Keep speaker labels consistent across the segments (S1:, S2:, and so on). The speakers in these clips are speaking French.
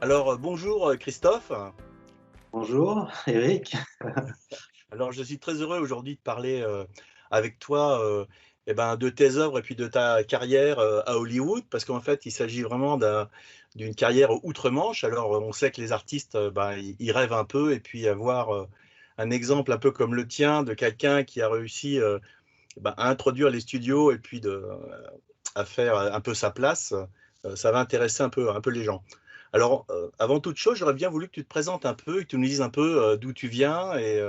S1: Alors, bonjour Christophe.
S2: Bonjour Eric.
S1: Alors, je suis très heureux aujourd'hui de parler avec toi de tes œuvres et puis de ta carrière à Hollywood, parce qu'en fait, il s'agit vraiment d'une carrière outre-Manche. Alors, on sait que les artistes, ils rêvent un peu, et puis avoir un exemple un peu comme le tien de quelqu'un qui a réussi à introduire les studios et puis à faire un peu sa place, ça va intéresser un peu les gens. Alors, avant toute chose, j'aurais bien voulu que tu te présentes un peu, que tu nous dises un peu d'où tu viens et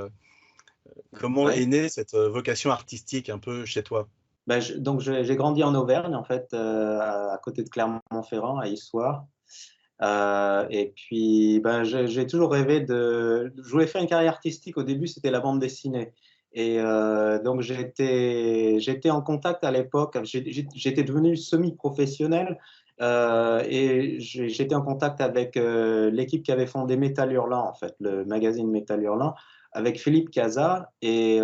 S1: comment
S2: Ouais.
S1: est née cette vocation artistique un peu chez toi.
S2: Donc j'ai grandi en Auvergne en fait, à côté de Clermont-Ferrand, à Issoire. Et puis j'ai toujours rêvé je voulais faire une carrière artistique. Au début, c'était la bande dessinée. Et donc j'étais en contact à l'époque. J'étais devenu semi-professionnel j'étais en contact avec l'équipe qui avait fondé Métal Hurlant, en fait, le magazine Métal Hurlant, avec Philippe Cazat. Et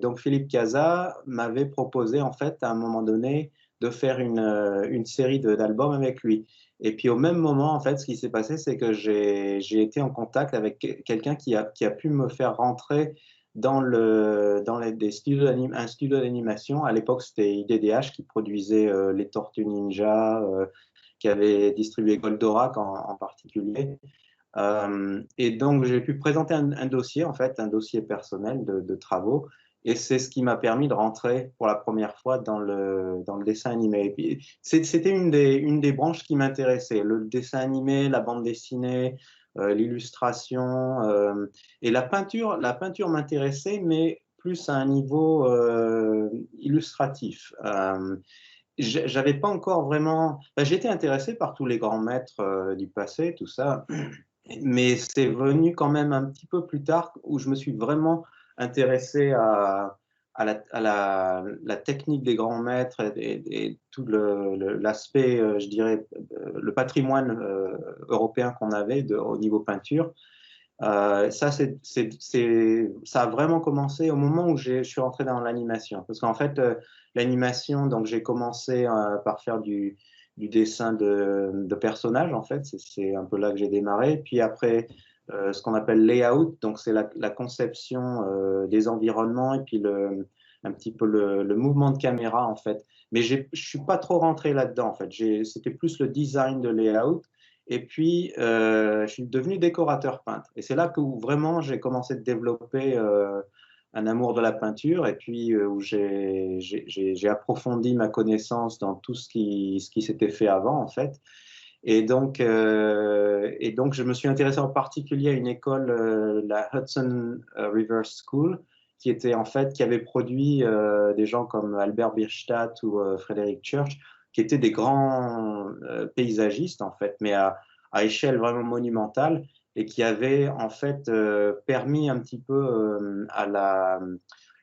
S2: donc Philippe Cazat m'avait proposé en fait à un moment donné de faire une série d'albums avec lui. Et puis au même moment, en fait, ce qui s'est passé, c'est que j'ai été en contact avec quelqu'un qui a pu me faire rentrer des studios un studio d'animation. À l'époque, c'était IDDH qui produisait les Tortues Ninja, qui avait distribué Goldorak en particulier. Et donc, j'ai pu présenter un dossier, en fait, un dossier personnel de travaux. Et c'est ce qui m'a permis de rentrer pour la première fois dans le dessin animé. Et puis, c'était une des branches qui m'intéressait, le dessin animé, la bande dessinée, l'illustration. Et la peinture m'intéressait, mais plus à un niveau illustratif. J'avais pas encore vraiment. J'étais intéressé par tous les grands maîtres du passé, tout ça, mais c'est venu quand même un petit peu plus tard où je me suis vraiment intéressé la technique des grands maîtres et tout l'aspect, je dirais, le patrimoine européen qu'on avait au niveau peinture. Ça a vraiment commencé au moment où je suis rentré dans l'animation. Parce qu'en fait, l'animation, donc j'ai commencé par faire du dessin de personnages, en fait. C'est un peu là que j'ai démarré. Puis après, ce qu'on appelle layout, donc c'est la conception des environnements et puis un petit peu le mouvement de caméra, en fait. Mais je ne suis pas trop rentré là-dedans, en fait. C'était plus le design de layout. Et puis, je suis devenu décorateur peintre. Et c'est là que où vraiment j'ai commencé de développer un amour de la peinture et puis où j'ai approfondi ma connaissance dans tout ce qui s'était fait avant, en fait. Et donc, je me suis intéressé en particulier à une école, la Hudson River School, qui était en fait, qui avait produit des gens comme Albert Bierstadt ou Frédéric Church, qui étaient des grands paysagistes, en fait, mais à échelle vraiment monumentale, et qui avaient en fait permis un petit peu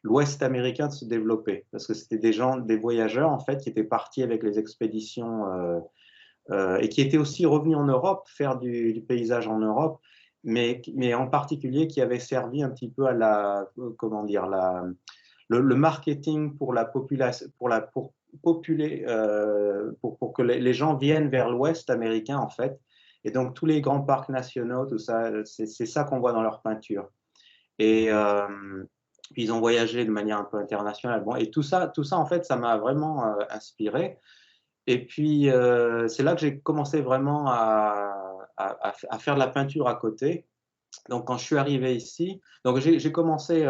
S2: l'Ouest américain de se développer, parce que c'était des gens, des voyageurs, en fait, qui étaient partis avec les expéditions et qui était aussi revenu en Europe faire du paysage en Europe, mais en particulier qui avait servi un petit peu à comment dire, le marketing pour la population, pour populer, pour que les gens viennent vers l'Ouest américain en fait. Et donc tous les grands parcs nationaux, tout ça, c'est ça qu'on voit dans leur peinture. Et puis ils ont voyagé de manière un peu internationale. Bon, et tout ça en fait, ça m'a vraiment inspiré. Et puis, c'est là que j'ai commencé vraiment à faire de la peinture à côté. Donc, quand je suis arrivé ici, donc j'ai commencé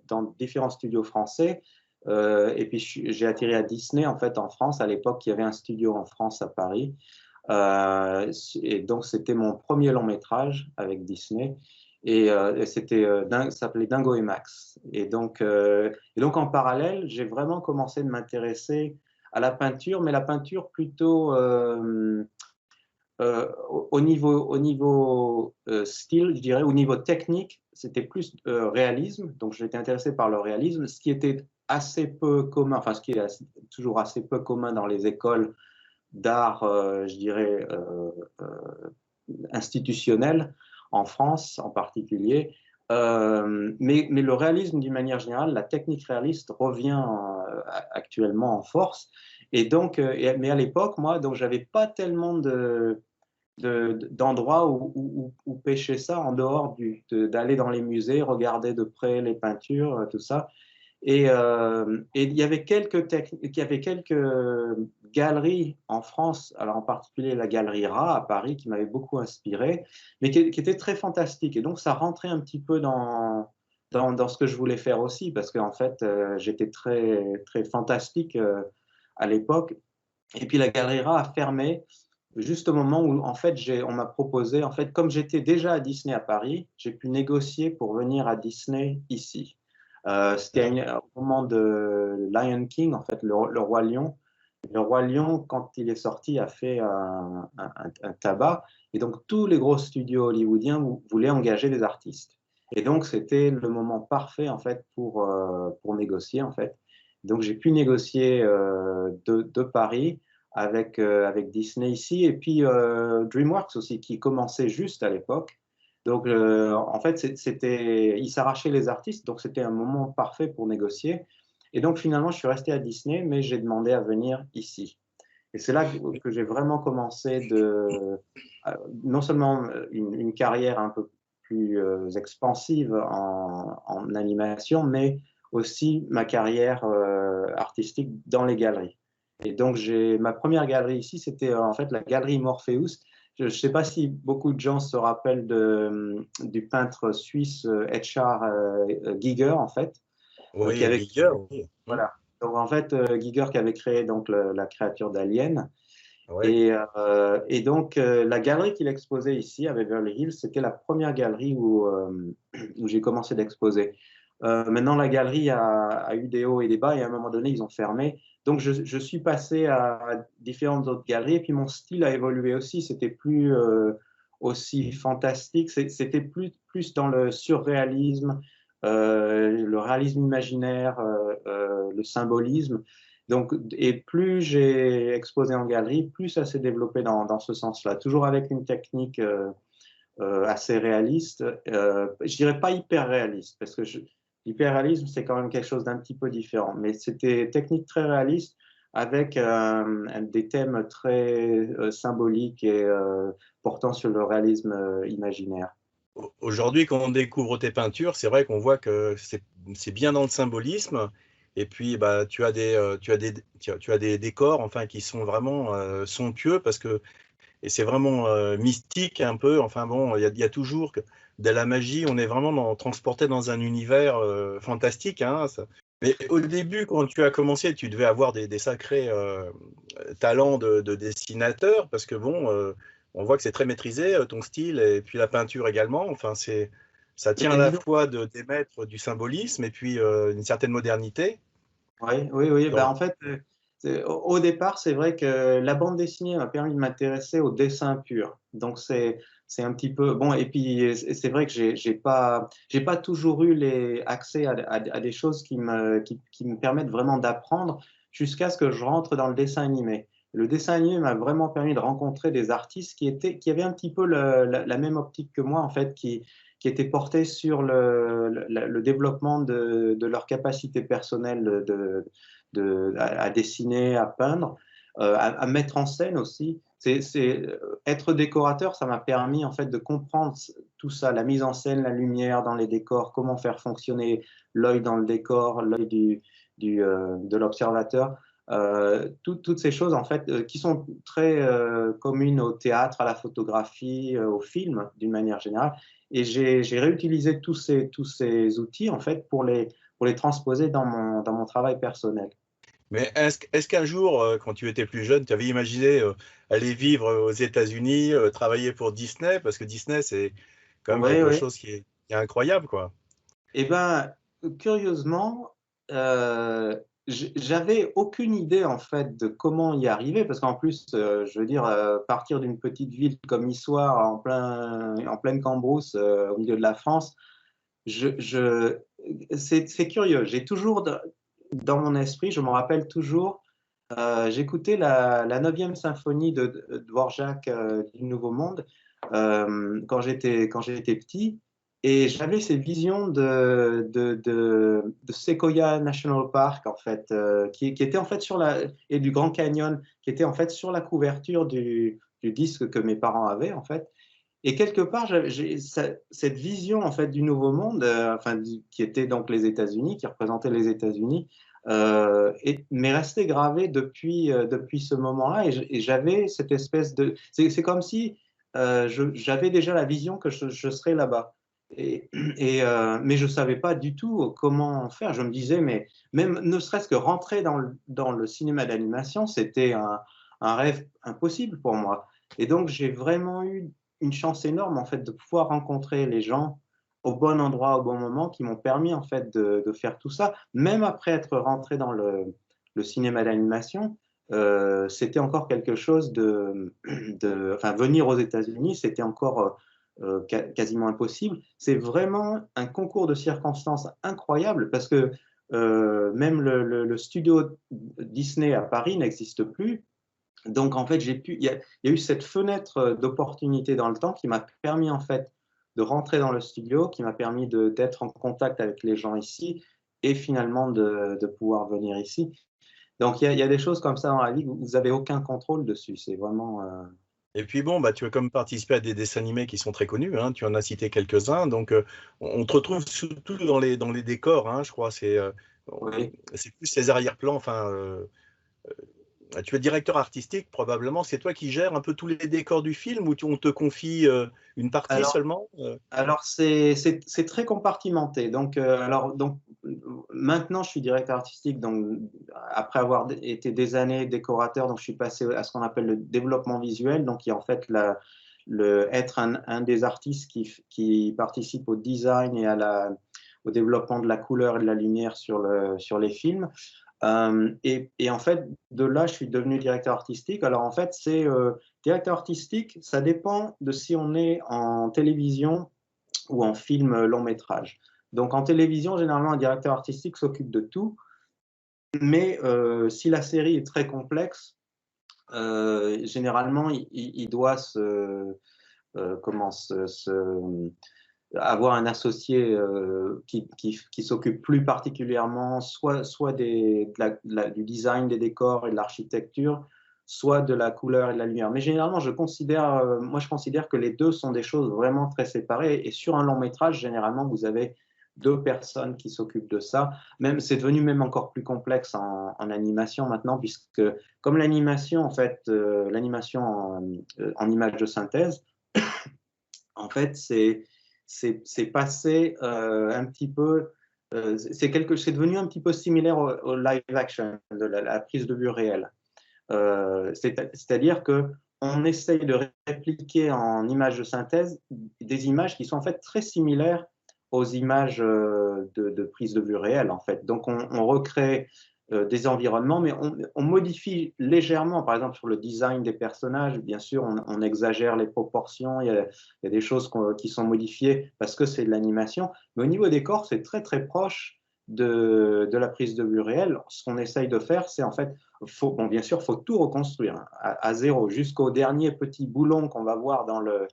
S2: dans différents studios français. Et puis, j'ai atterri à Disney, en fait, en France. À l'époque, il y avait un studio en France, à Paris. Et donc, c'était mon premier long métrage avec Disney. Et ça s'appelait Dingo et Max. Et donc, en parallèle, j'ai vraiment commencé de m'intéresser à la peinture, mais la peinture plutôt au niveau style, je dirais, au niveau technique, c'était plus réalisme. Donc, j'étais intéressé par le réalisme, ce qui était assez peu commun, enfin, ce qui est toujours assez peu commun dans les écoles d'art, je dirais, institutionnelles, en France en particulier. Mais le réalisme, d'une manière générale, la technique réaliste revient actuellement en force. Et donc, mais à l'époque, moi, donc, j'avais pas tellement d'endroits où pêcher ça en dehors d'aller dans les musées, regarder de près les peintures, tout ça. Et il y avait quelques galeries en France, alors en particulier la galerie Ra à Paris, qui m'avait beaucoup inspiré, mais qui était très fantastique. Et donc, ça rentrait un petit peu dans ce que je voulais faire aussi, parce qu'en fait, j'étais très fantastique à l'époque. Et puis, la galerie Ra a fermé juste au moment où, en fait, on m'a proposé, en fait, comme j'étais déjà à Disney à Paris, j'ai pu négocier pour venir à Disney ici. C'était au moment de Lion King, en fait, le Roi Lion. Le Roi Lion, quand il est sorti, a fait un tabac. Et donc, tous les gros studios hollywoodiens voulaient engager des artistes. Et donc, c'était le moment parfait, en fait, pour négocier, en fait. Donc, j'ai pu négocier de Paris avec Disney ici, et puis DreamWorks aussi, qui commençait juste à l'époque. Donc, en fait, ils s'arrachaient les artistes, donc c'était un moment parfait pour négocier. Et donc, finalement, je suis resté à Disney, mais j'ai demandé à venir ici. Et c'est là que j'ai vraiment commencé non seulement une carrière un peu plus expansive en animation, mais aussi ma carrière artistique dans les galeries. Et donc, ma première galerie ici, c'était en fait la galerie Morpheus. Je ne sais pas si beaucoup de gens se rappellent du peintre suisse Edgar Giger, en fait, qui
S1: Oui,
S2: avait
S1: Giger,
S2: créé,
S1: oui.
S2: voilà. Donc, en fait, Giger qui avait créé donc la créature d'Alien.
S1: Ouais.
S2: Et donc, la galerie qu'il exposait ici à Beverly Hills, c'était la première galerie où j'ai commencé d'exposer. Maintenant, la galerie a eu des hauts et des bas, et à un moment donné, ils ont fermé. Donc, je suis passé à différentes autres galeries, et puis mon style a évolué aussi. C'était plus aussi fantastique, c'était plus dans le surréalisme, le réalisme imaginaire, le symbolisme. Donc, et plus j'ai exposé en galerie, plus ça s'est développé dans ce sens-là, toujours avec une technique assez réaliste. Je dirais pas hyper réaliste, parce que l'hyper-réalisme, c'est quand même quelque chose d'un petit peu différent, mais c'était technique très réaliste avec des thèmes très symboliques et portant sur le réalisme imaginaire.
S1: Aujourd'hui, quand on découvre tes peintures, c'est vrai qu'on voit que c'est bien dans le symbolisme. Et puis, bah, tu as des décors, enfin, qui sont vraiment somptueux parce que et c'est vraiment mystique un peu. Enfin bon, il y a toujours de la magie. On est vraiment transporté dans un univers fantastique, hein, Mais au début, quand tu as commencé, tu devais avoir des sacrés talents de dessinateur parce que bon, on voit que c'est très maîtrisé ton style et puis la peinture également. Enfin, ça tient à
S2: Mais
S1: la
S2: disons,
S1: fois d'émettre du symbolisme et puis une certaine modernité.
S2: oui, oui, oui. Ben,
S1: Donc,
S2: en fait, au départ, c'est vrai que la bande dessinée m'a permis de m'intéresser au dessin pur. Donc, c'est un petit peu bon. Et puis, c'est vrai que j'ai pas toujours eu accès à des choses qui me permettent vraiment d'apprendre jusqu'à ce que je rentre dans le dessin animé. Le dessin animé m'a vraiment permis de rencontrer des artistes qui avaient un petit peu la même optique que moi, en fait, qui étaient portés sur le développement de leur capacité personnelle à dessiner, à peindre, à mettre en scène aussi. Être décorateur, ça m'a permis en fait de comprendre tout ça, la mise en scène, la lumière dans les décors, comment faire fonctionner l'œil dans le décor, l'œil de l'observateur. Toutes ces choses en fait qui sont très communes au théâtre, à la photographie, au film d'une manière générale. Et j'ai réutilisé tous ces outils en fait pour les transposer dans mon travail personnel.
S1: mais est-ce qu'un jour, quand tu étais plus jeune, tu avais imaginé aller vivre aux États-Unis, travailler pour Disney? Parce que Disney, c'est quand même
S2: Oui,
S1: quelque
S2: oui.
S1: chose qui est incroyable, quoi.
S2: Eh ben, curieusement, j'avais aucune idée en fait de comment y arriver, parce qu'en plus, je veux dire, partir d'une petite ville comme Issoire en pleine Cambrousse, au milieu de la France, je, je, c'est curieux. J'ai toujours dans mon esprit, je me rappelle toujours, j'écoutais la 9e symphonie de Dvorak du Nouveau Monde quand j'étais petit. Et j'avais ces visions de Sequoia National Park, en fait, qui était en fait et du Grand Canyon, qui était en fait sur la couverture du disque que mes parents avaient, en fait. Et quelque part, cette vision en fait du Nouveau Monde, qui était donc les États-Unis, qui représentait les États-Unis, m'est restée gravée depuis ce moment-là. Et j'avais cette espèce de, c'est comme si j'avais déjà la vision que je serais là-bas. Mais je ne savais pas du tout comment faire. Je me disais, mais même ne serait-ce que rentrer dans le cinéma d'animation, c'était un rêve impossible pour moi. Et donc, j'ai vraiment eu une chance énorme en fait de pouvoir rencontrer les gens au bon endroit, au bon moment, qui m'ont permis en fait de faire tout ça. Même après être rentré dans le cinéma d'animation, c'était encore quelque chose enfin, venir aux États-Unis, c'était encore quasiment impossible. C'est vraiment un concours de circonstances incroyable parce que même le studio Disney à Paris n'existe plus. Donc, en fait, il y a eu cette fenêtre d'opportunité dans le temps qui m'a permis, en fait, de rentrer dans le studio, qui m'a permis d'être en contact avec les gens ici et finalement de pouvoir venir ici. Donc, il y a des choses comme ça dans la vie où vous n'avez aucun contrôle dessus. C'est vraiment.
S1: Et puis bon, bah, tu as comme participé à des dessins animés qui sont très connus, hein, tu en as cité quelques-uns, donc on te retrouve surtout dans les décors, hein, je crois,
S2: Oui.
S1: c'est plus les arrière-plans, enfin, tu es directeur artistique, probablement, c'est toi qui gères un peu tous les décors du film ou on te confie une partie
S2: Alors,
S1: seulement?
S2: Alors, c'est très compartimenté. Donc, maintenant, je suis directeur artistique. Donc, après avoir été des années décorateur, donc je suis passé à ce qu'on appelle le développement visuel, donc qui est en fait être un des artistes qui participe au design et au développement de la couleur et de la lumière sur les films. Et en fait, de là, je suis devenu directeur artistique. Alors, en fait, directeur artistique, ça dépend de si on est en télévision ou en film long métrage. Donc en télévision, généralement, un directeur artistique s'occupe de tout, mais si la série est très complexe, généralement, il doit avoir un associé qui s'occupe plus particulièrement soit du design des décors et de l'architecture, soit de la couleur et de la lumière. Mais généralement, moi, je considère que les deux sont des choses vraiment très séparées. Et sur un long métrage, généralement, vous avez deux personnes qui s'occupent de ça. Même, c'est devenu même encore plus complexe en animation maintenant, puisque comme l'animation, en fait, l'animation en image de synthèse, en fait, c'est passé un petit peu, c'est devenu un petit peu similaire au live action, la prise de vue réelle. C'est-à-dire que on essaye de répliquer en images de synthèse des images qui sont en fait très similaires aux images de prise de vue réelle, en fait. Donc, on recrée des environnements, mais on modifie légèrement, par exemple, sur le design des personnages. Bien sûr, on exagère les proportions, il y a des choses qui sont modifiées parce que c'est de l'animation, mais au niveau des corps, c'est très, très proche de la prise de vue réelle. Ce qu'on essaye de faire, c'est en fait, bien sûr, il faut tout reconstruire hein, à zéro, jusqu'au dernier petit boulon qu'on va voir dans le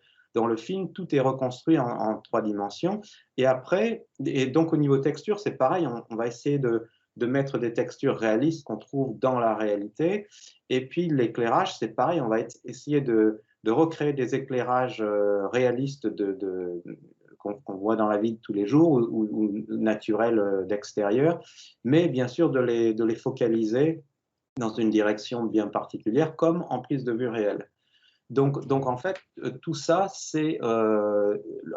S2: film, tout est reconstruit en 3 dimensions. Et après, et donc au niveau texture, c'est pareil, on va essayer de mettre des textures réalistes qu'on trouve dans la réalité. Et puis l'éclairage, c'est pareil, on va essayer de recréer des éclairages réalistes qu'on voit dans la vie de tous les jours ou naturels d'extérieur, mais bien sûr de les focaliser dans une direction bien particulière, comme en prise de vue réelle. Donc en fait, tout ça,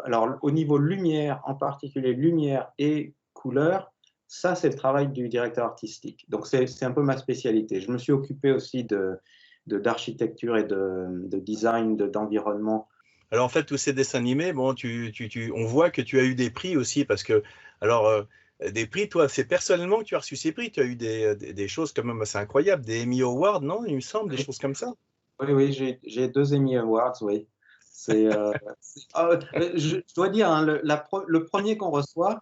S2: alors au niveau lumière, en particulier lumière et couleur, ça c'est le travail du directeur artistique. Donc c'est un peu ma spécialité. Je me suis occupé aussi d'architecture et de design d'environnement.
S1: Alors en fait, tous ces dessins animés, bon, on voit que tu as eu des prix aussi parce que, alors, des prix, toi, c'est personnellement que tu as reçu ces prix. Tu as eu des choses quand même assez incroyables, des Emmy Awards, non? Il me semble, des
S2: Oui,
S1: choses comme ça.
S2: oui, j'ai 2 Emmy Awards, oui. Je dois dire, hein, le premier qu'on reçoit,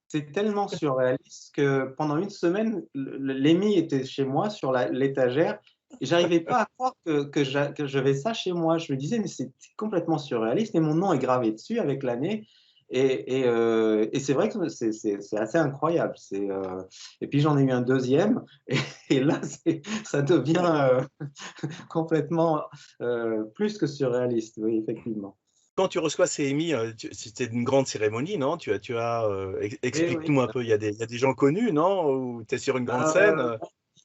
S2: c'est tellement surréaliste que pendant une semaine, l'Emmy était chez moi sur l'étagère et j'arrivais pas à croire que j'avais ça chez moi. Je me disais, mais c'est complètement surréaliste et mon nom est gravé dessus avec l'année. Et c'est vrai que c'est assez incroyable. Et puis j'en ai eu un deuxième, et là, ça devient complètement plus que surréaliste, oui, effectivement.
S1: Quand tu reçois ces Emmy, c'était une grande cérémonie, non?
S2: Oui, oui.
S1: Explique-nous un peu, il y a des gens connus, non? Ou tu es sur une grande scène?
S2: Euh,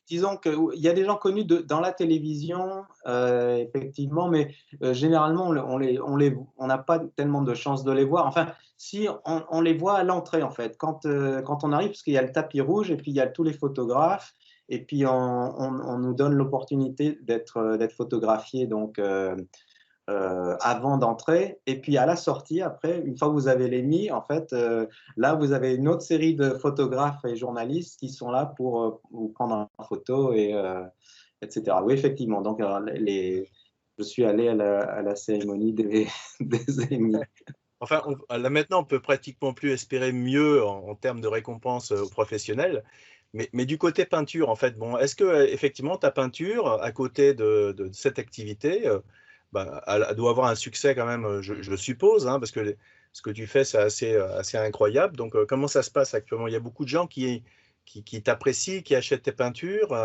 S2: Disons qu'il y a des gens connus dans la télévision, effectivement, mais généralement, on n'a pas tellement de chance de les voir. Enfin, si on les voit à l'entrée, en fait, quand on arrive, parce qu'il y a le tapis rouge et puis il y a tous les photographes, et puis on nous donne l'opportunité d'être photographié, donc avant d'entrer. Et puis à la sortie, après, une fois que vous avez les mis, en fait, là, vous avez une autre série de photographes et journalistes qui sont là pour vous prendre en photo, etc. Oui, effectivement. Donc, je suis allé à la cérémonie des, des Emmy.
S1: Enfin, là maintenant, on peut pratiquement plus espérer mieux en termes de récompense aux professionnels. Mais du côté peinture, en fait, bon, est-ce que effectivement ta peinture, à côté de cette activité, bah, elle doit avoir un succès quand même, je suppose, hein, parce que ce que tu fais, c'est assez incroyable. Donc, comment ça se passe actuellement? Il y a beaucoup de gens qui t'apprécient, qui achètent tes peintures.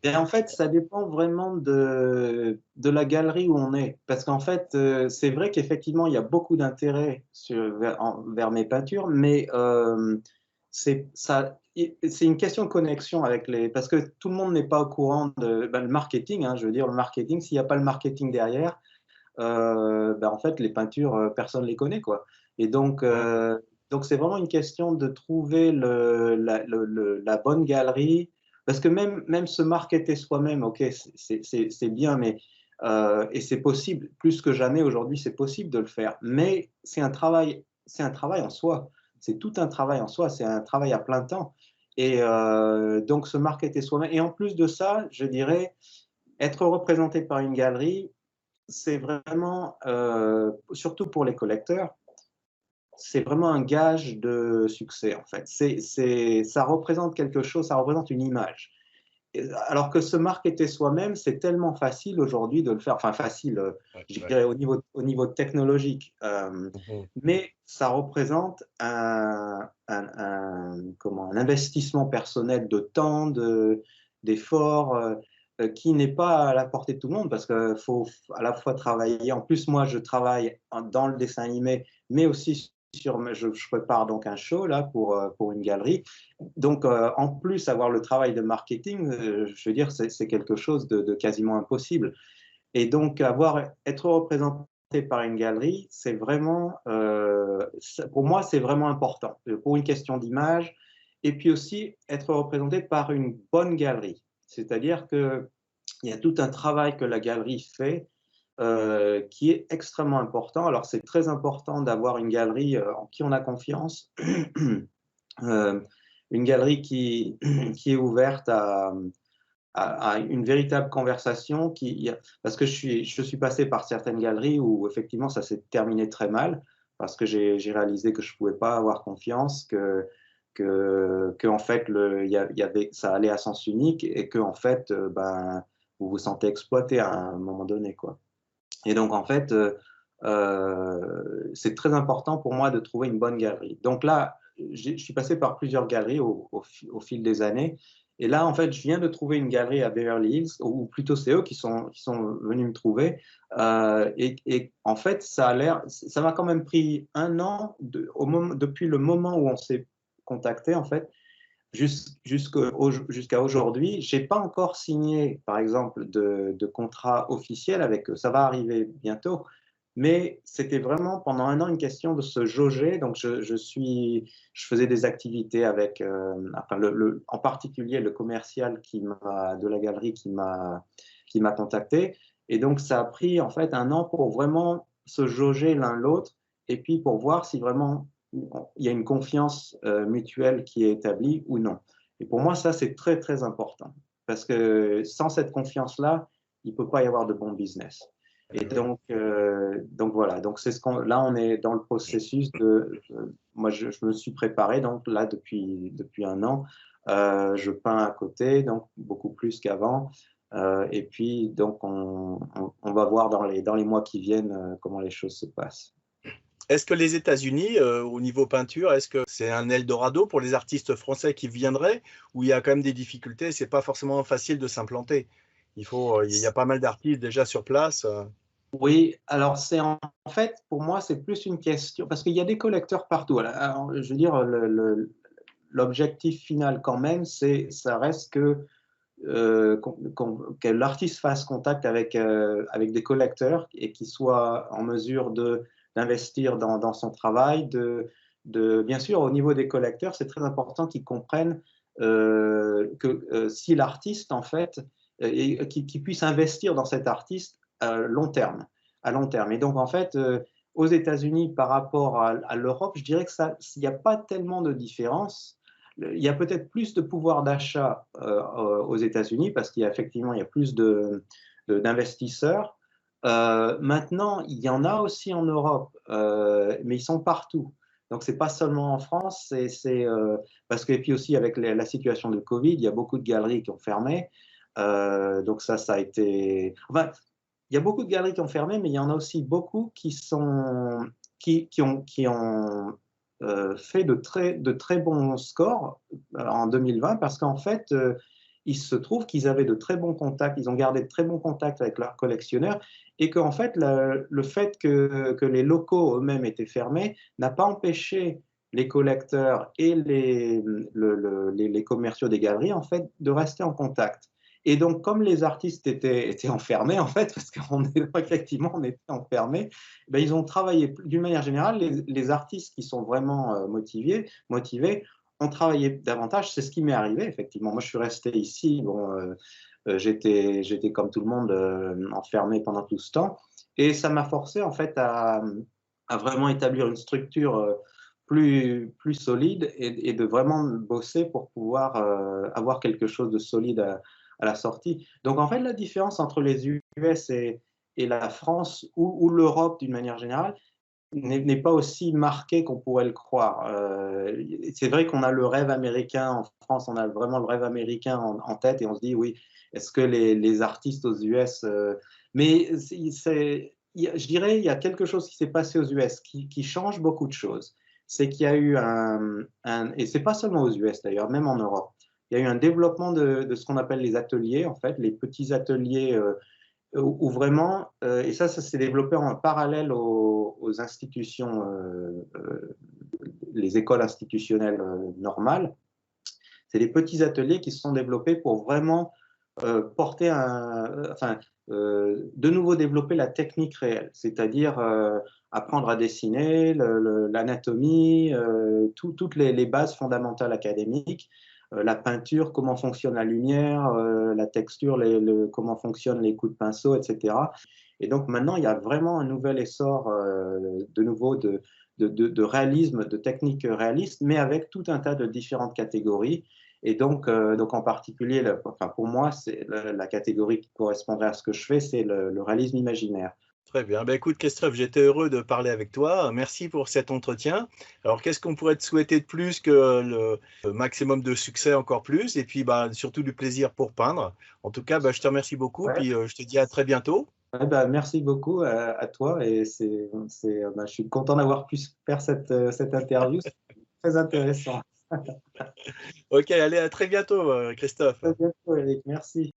S2: Et en fait, ça dépend vraiment de la galerie où on est. Parce qu'en fait, c'est vrai qu'effectivement, il y a beaucoup d'intérêt vers mes peintures, mais c'est une question de connexion avec les. Parce que tout le monde n'est pas au courant le marketing, hein, je veux dire, le marketing, s'il n'y a pas le marketing derrière, en fait, les peintures, personne ne les connaît, quoi. Et
S1: Ouais.
S2: donc c'est vraiment une question de trouver la bonne galerie. Parce que même se marketer soi-même, ok, c'est bien, mais et c'est possible, plus que jamais aujourd'hui, c'est possible de le faire. Mais c'est un travail en soi. C'est tout un travail en soi, c'est un travail à plein temps. Et donc se marketer soi-même. Et en plus de ça, je dirais, être représenté par une galerie, c'est vraiment, surtout pour les collecteurs, c'est vraiment un gage de succès, en fait. Ça représente quelque chose, ça représente une image. Alors que se marketer soi-même, c'est tellement facile aujourd'hui de le faire. Enfin, facile,
S1: Ouais,
S2: je
S1: ouais.
S2: dirais au niveau technologique.
S1: Mhm.
S2: Mais ça représente un investissement personnel de temps, d'efforts, qui n'est pas à la portée de tout le monde parce qu'il faut à la fois travailler. En plus, moi, je travaille dans le dessin animé, mais aussi je prépare donc un show là pour une galerie. Donc, en plus, avoir le travail de marketing, je veux dire, c'est quelque chose de quasiment impossible. Et donc, être représenté par une galerie, c'est vraiment, pour moi, c'est vraiment important, pour une question d'image, et puis aussi être représenté par une bonne galerie. C'est-à-dire qu'il y a tout un travail que la galerie fait qui est extrêmement important. Alors, c'est très important d'avoir une galerie en qui on a confiance, euh, une galerie qui est ouverte à une véritable conversation parce que je suis passé par certaines galeries où effectivement ça s'est terminé très mal parce que j'ai réalisé que je ne pouvais pas avoir confiance, que en fait il y avait, ça allait à sens unique et que en fait vous vous sentez exploité à un moment donné, quoi. Et donc en fait c'est très important pour moi de trouver une bonne galerie. Donc là, je suis passé par plusieurs galeries au fil des années. Et là, en fait, je viens de trouver une galerie à Beverly Hills, ou plutôt c'est eux qui sont venus me trouver. Et en fait, ça m'a quand même pris un an depuis le moment où on s'est contacté, en fait, jusqu'à aujourd'hui. Je n'ai pas encore signé, par exemple, de contrat officiel avec eux. Ça va arriver bientôt. Mais c'était vraiment pendant un an une question de se jauger. Donc, je faisais des activités avec, enfin, en particulier le commercial de la galerie qui m'a contacté. Et donc, ça a pris en fait un an pour vraiment se jauger l'un l'autre et puis pour voir si vraiment il y a une confiance mutuelle qui est établie ou non. Et pour moi, ça, c'est très, très important. Parce que sans cette confiance-là, il ne peut pas y avoir de bon business. Et
S1: Ouais.
S2: donc voilà, donc là on est dans le processus moi je me suis préparé donc là depuis un an, je peins à côté donc beaucoup plus qu'avant, et puis donc on va voir dans les mois qui viennent comment les choses se passent.
S1: Est-ce que les États-Unis, au niveau peinture, est-ce que c'est un Eldorado pour les artistes français qui viendraient, ou il y a quand même des difficultés, c'est pas forcément facile de s'implanter? Il y a pas mal d'artistes déjà sur place.
S2: Oui, alors c'est en fait, pour moi, c'est plus une question, parce qu'il y a des collecteurs partout. Alors, je veux dire, l'objectif final quand même, ça reste que l'artiste fasse contact avec des collecteurs et qu'il soit en mesure d'investir dans son travail. Bien sûr, au niveau des collecteurs, c'est très important qu'ils comprennent que si l'artiste, en fait, qu'ils puissent investir dans cet artiste long terme, à long terme. Et donc, en fait, aux États-Unis par rapport à l'Europe, je dirais que il n'y a pas tellement de différence. Il y a peut-être plus de pouvoir d'achat aux États-Unis parce qu'il y a effectivement il y a plus d'investisseurs. Maintenant, il y en a aussi en Europe, mais ils sont partout. Donc, c'est pas seulement en France, parce que, et puis aussi avec la situation de Covid, il y a beaucoup de galeries qui ont fermé. Donc, ça a été. Enfin, il y a beaucoup de galeries qui ont fermé, mais il y en a aussi beaucoup qui ont fait de très bons scores en 2020 parce qu'en fait, il se trouve qu'ils avaient de très bons contacts, ils ont gardé de très bons contacts avec leurs collectionneurs et qu'en fait, le fait que les locaux eux-mêmes étaient fermés n'a pas empêché les collecteurs et les commerciaux des galeries en fait de rester en contact. Et donc, comme les artistes étaient enfermés, en fait, parce qu'effectivement, on était enfermés, ben, ils ont travaillé, d'une manière générale, les artistes qui sont vraiment motivés, ont travaillé davantage. C'est ce qui m'est arrivé, effectivement. Moi, je suis resté ici, bon, j'étais comme tout le monde enfermé pendant tout ce temps. Et ça m'a forcé, en fait, à vraiment établir une structure plus solide et de vraiment bosser pour pouvoir avoir quelque chose de solide à la sortie. Donc, en fait, la différence entre les US et la France ou l'Europe d'une manière générale n'est pas aussi marquée qu'on pourrait le croire. C'est vrai qu'on a le rêve américain en France, on a vraiment le rêve américain en tête et on se dit, oui, est-ce que les artistes aux US... mais je dirais, il y a quelque chose qui s'est passé aux US qui change beaucoup de choses. C'est qu'il y a eu et c'est pas seulement aux US d'ailleurs, même en Europe, il y a eu un développement de ce qu'on appelle les ateliers, en fait, les petits ateliers où vraiment, et ça s'est développé en parallèle aux institutions, les écoles institutionnelles normales. C'est des petits ateliers qui se sont développés pour vraiment porter de nouveau développer la technique réelle, c'est-à-dire apprendre à dessiner, l'anatomie, toutes les bases fondamentales académiques, la peinture, comment fonctionne la lumière, la texture, comment fonctionnent les coups de pinceau, etc. Et donc maintenant, il y a vraiment un nouvel essor de nouveau de réalisme, de techniques réalistes, mais avec tout un tas de différentes catégories. Et donc en particulier, enfin pour moi, c'est la catégorie qui correspondrait à ce que je fais, c'est le réalisme imaginaire.
S1: Très bien. Ben, écoute, Christophe, j'étais heureux de parler avec toi. Merci pour cet entretien. Alors, qu'est-ce qu'on pourrait te souhaiter de plus que le maximum de succès encore plus, et puis bah, surtout du plaisir pour peindre. En tout cas, bah, je te remercie beaucoup,
S2: Ouais.
S1: puis je te dis à très bientôt.
S2: Ouais, bah, merci beaucoup à toi et je suis content d'avoir pu faire cette interview. C'est très intéressant.
S1: Ok, allez, à très bientôt, Christophe.
S2: À bientôt, Eric. Merci.